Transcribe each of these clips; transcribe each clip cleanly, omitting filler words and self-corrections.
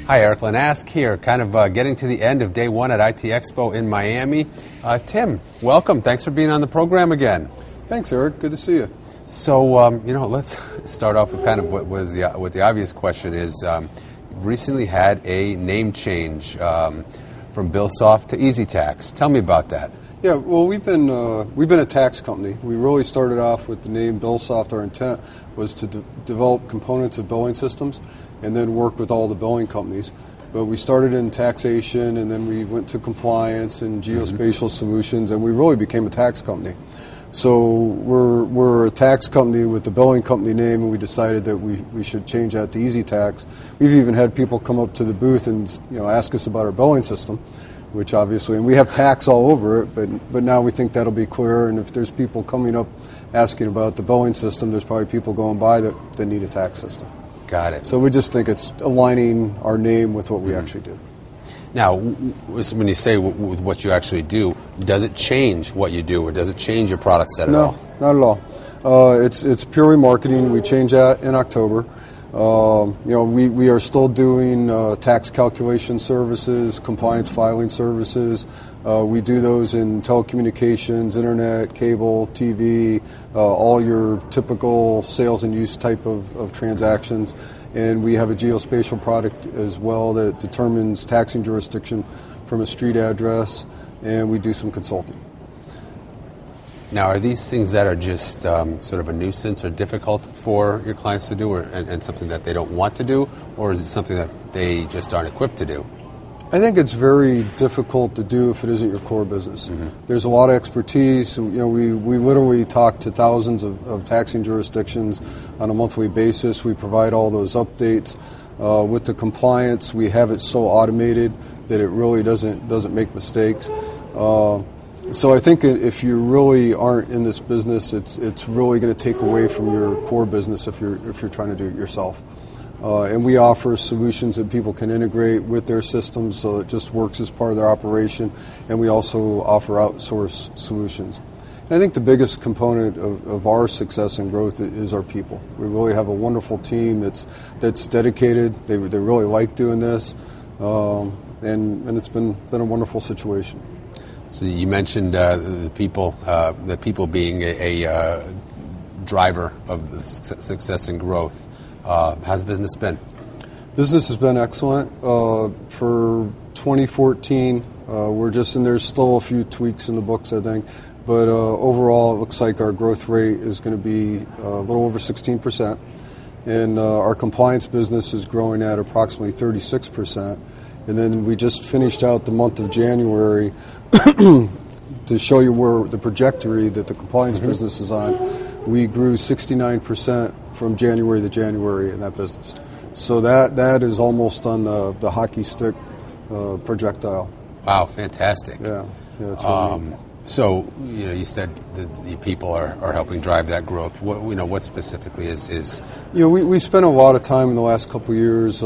Hi, Eric Lanask here, kind of getting to the end of day one at ITEXPO in Miami. Tim, welcome. Thanks for being on the program again. Thanks, Eric. Good to see you. So, let's start off with kind of what the obvious question is. Recently had a name change from BillSoft to EZtax. Tell me about that. Yeah, well, we've been a tax company. We really started off with the name BillSoft. Our intent was to develop components of billing systems and then work with all the billing companies. But we started in taxation, and then we went to compliance and geospatial solutions, and we really became a tax company. So we're a tax company with the billing company name, and we decided that we should change that to EZtax. We've even had people come up to the booth and ask us about our billing system, which obviously, and we have tax all over it, but now we think that'll be clearer. And if there's people coming up asking about the billing system, there's probably people going by that need a tax system. Got it. So we just think it's aligning our name with what we actually do. Now, when you say with what you actually do, does it change what you do, or does it change your product set at all? No, not at all. It's purely marketing. We change that in October. We are still doing tax calculation services, compliance filing services. We do those in telecommunications, internet, cable, TV, all your typical sales and use type of transactions. And we have a geospatial product as well that determines taxing jurisdiction from a street address, and we do some consulting. Now, are these things that are just sort of a nuisance or difficult for your clients to do, and something that they don't want to do, or is it something that they just aren't equipped to do? I think it's very difficult to do if it isn't your core business. There's a lot of expertise. We literally talk to thousands of taxing jurisdictions on a monthly basis. We provide all those updates. With the compliance, we have it so automated that it really doesn't make mistakes. So I think if you really aren't in this business, it's really going to take away from your core business if you're trying to do it yourself. And we offer solutions that people can integrate with their systems so it just works as part of their operation. And we also offer outsource solutions. And I think the biggest component of our success and growth is our people. We really have a wonderful team that's dedicated. They really like doing this, and it's been a wonderful situation. So you mentioned the people being a driver of the success and growth. How's business been? Business has been excellent. For 2014, we're just, and there's still a few tweaks in the books, I think, but overall it looks like our growth rate is going to be a little over 16%, and our compliance business is growing at approximately 36%. And then we just finished out the month of January to show you where the trajectory that the compliance business is on. We grew 69% from January to January in that business. So that is almost on the hockey stick projectile. Wow, fantastic. Yeah, it's really neat. So you said that the people are helping drive that growth. What specifically is? We spent a lot of time in the last couple of years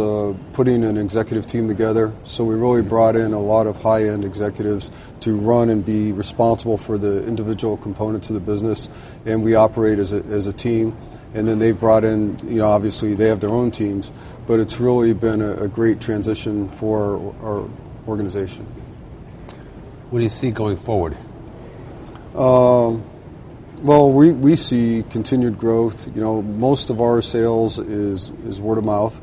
putting an executive team together. So we really brought in a lot of high-end executives to run and be responsible for the individual components of the business, and we operate as a team. And then they've brought in, obviously they have their own teams, but it's really been a great transition for our organization. What do you see going forward? Well, we see continued growth. Most of our sales is word of mouth,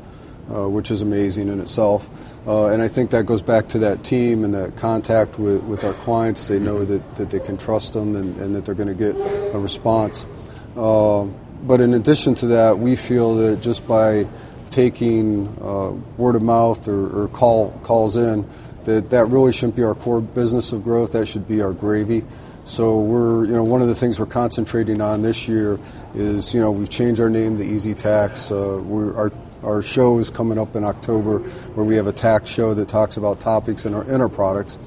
which is amazing in itself. And I think that goes back to that team and that contact with our clients. They know that they can trust them and that they're going to get a response. But in addition to that, we feel that just by taking word of mouth or calls in, that really shouldn't be our core business of growth. That should be our gravy. So we're, one of the things we're concentrating on this year is, we've changed our name to EZtax. Our show is coming up in October, where we have a tax show that talks about topics in our products.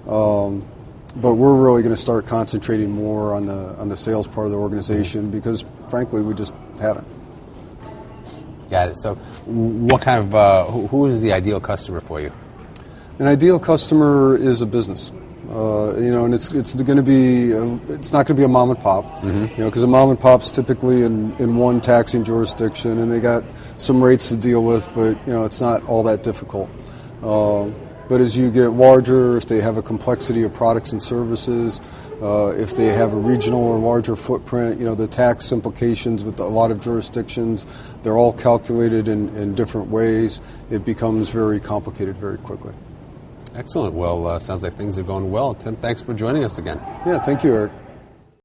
But we're really going to start concentrating more on the sales part of the organization because, frankly, we just haven't. Got it. So, what kind of who is the ideal customer for you? An ideal customer is a business. And it's going to be it's not going to be a mom and pop, because a mom and pop's typically in one taxing jurisdiction, and they got some rates to deal with, but it's not all that difficult. But as you get larger, if they have a complexity of products and services, if they have a regional or larger footprint, the tax implications with a lot of jurisdictions, they're all calculated in different ways. It becomes very complicated very quickly. Excellent. Well, sounds like things are going well. Tim, thanks for joining us again. Yeah, thank you, Eric.